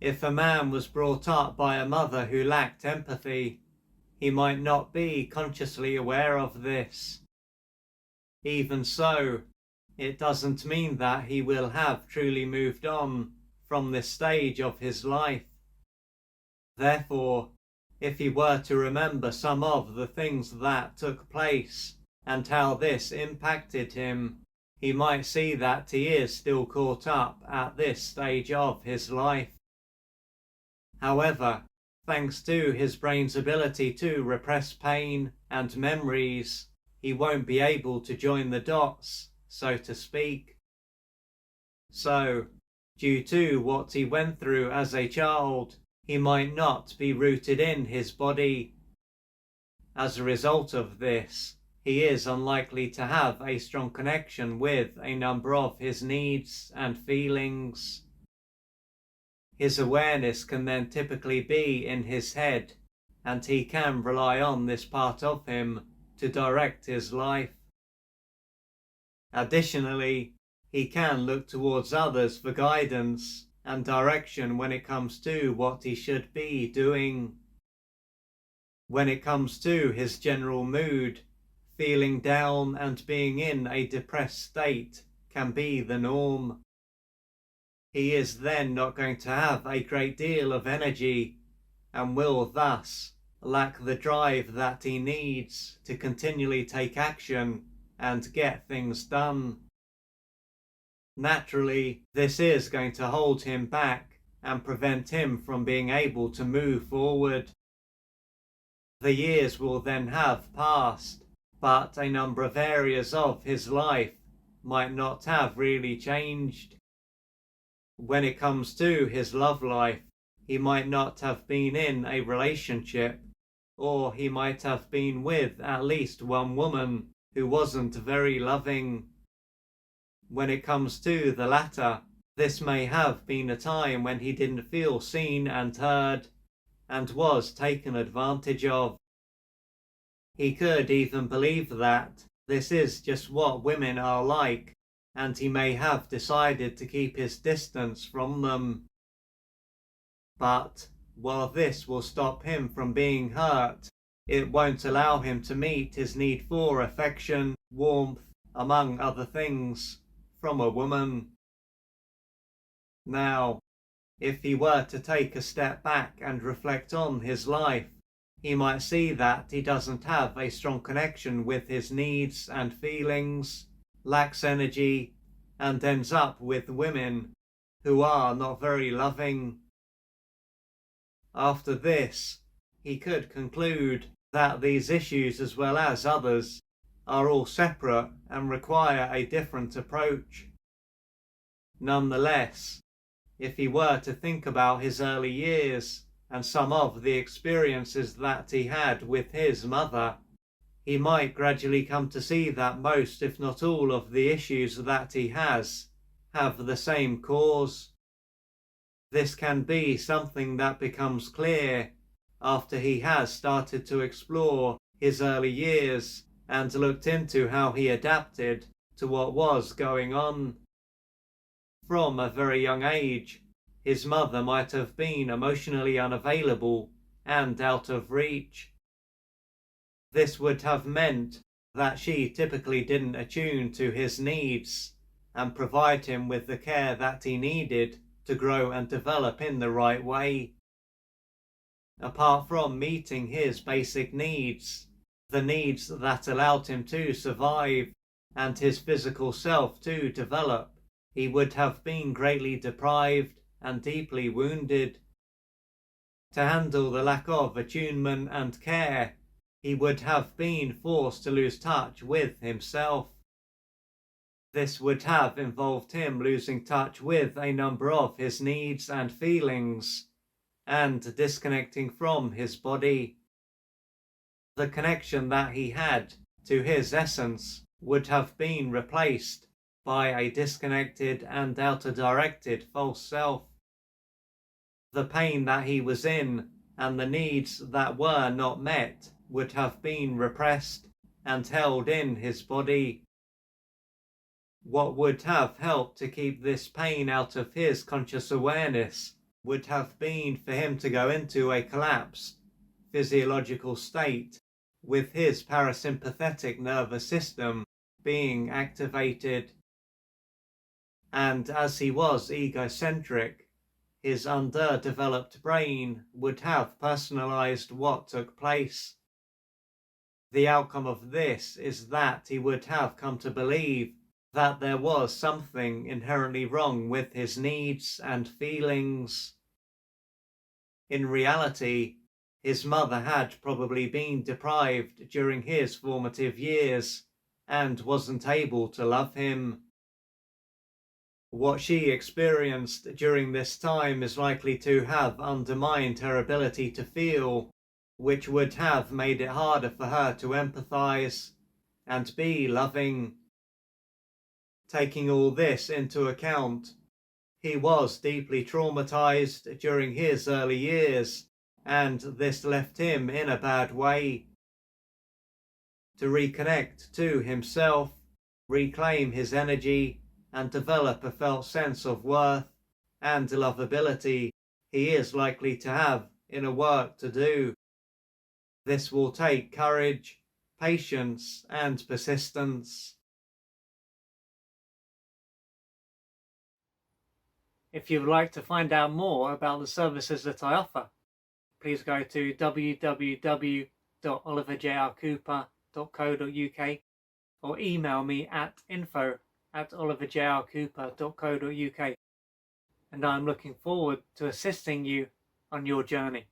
If a man was brought up by a mother who lacked empathy, he might not be consciously aware of this. Even so, it doesn't mean that he will have truly moved on from this stage of his life. Therefore, if he were to remember some of the things that took place and how this impacted him, he might see that he is still caught up at this stage of his life. However, thanks to his brain's ability to repress pain and memories, he won't be able to join the dots, so to speak. So, due to what he went through as a child, he might not be rooted in his body. As a result of this, he is unlikely to have a strong connection with a number of his needs and feelings. His awareness can then typically be in his head, and he can rely on this part of him to direct his life. Additionally, he can look towards others for guidance and direction when it comes to what he should be doing. When it comes to his general mood, feeling down and being in a depressed state can be the norm. He is then not going to have a great deal of energy and will thus lack the drive that he needs to continually take action and get things done. Naturally, this is going to hold him back and prevent him from being able to move forward. The years will then have passed, but a number of areas of his life might not have really changed. When it comes to his love life, he might not have been in a relationship, or he might have been with at least one woman who wasn't very loving. When it comes to the latter, this may have been a time when he didn't feel seen and heard, and was taken advantage of. He could even believe that this is just what women are like, and he may have decided to keep his distance from them. But while this will stop him from being hurt, it won't allow him to meet his need for affection, warmth, among other things, from a woman. Now, if he were to take a step back and reflect on his life, he might see that he doesn't have a strong connection with his needs and feelings, lacks energy, and ends up with women who are not very loving. After this, he could conclude that these issues, as well as others, are all separate and require a different approach. Nonetheless, if he were to think about his early years and some of the experiences that he had with his mother, he might gradually come to see that most, if not all, of the issues that he has have the same cause. This can be something that becomes clear after he has started to explore his early years and looked into how he adapted to what was going on. From a very young age, his mother might have been emotionally unavailable and out of reach. This would have meant that she typically didn't attune to his needs and provide him with the care that he needed to grow and develop in the right way. Apart from meeting his basic needs, the needs that allowed him to survive and his physical self to develop, he would have been greatly deprived and deeply wounded. To handle the lack of attunement and care, he would have been forced to lose touch with himself. This would have involved him losing touch with a number of his needs and feelings, and disconnecting from his body. The connection that he had to his essence would have been replaced by a disconnected and outer-directed false self. The pain that he was in and the needs that were not met would have been repressed and held in his body. What would have helped to keep this pain out of his conscious awareness would have been for him to go into a collapsed physiological state with his parasympathetic nervous system being activated. And as he was egocentric, his underdeveloped brain would have personalized what took place. The outcome of this is that he would have come to believe that there was something inherently wrong with his needs and feelings. In reality, his mother had probably been deprived during his formative years and wasn't able to love him. What she experienced during this time is likely to have undermined her ability to feel, which would have made it harder for her to empathize and be loving. Taking all this into account, he was deeply traumatized during his early years, and this left him in a bad way. To reconnect to himself, reclaim his energy, and develop a felt sense of worth and lovability, he is likely to have inner work to do. This will take courage, patience, and persistence. If you would like to find out more about the services that I offer, please go to www.oliverjrcooper.co.uk or email me at info@oliverjrcooper.co.uk, and I'm looking forward to assisting you on your journey.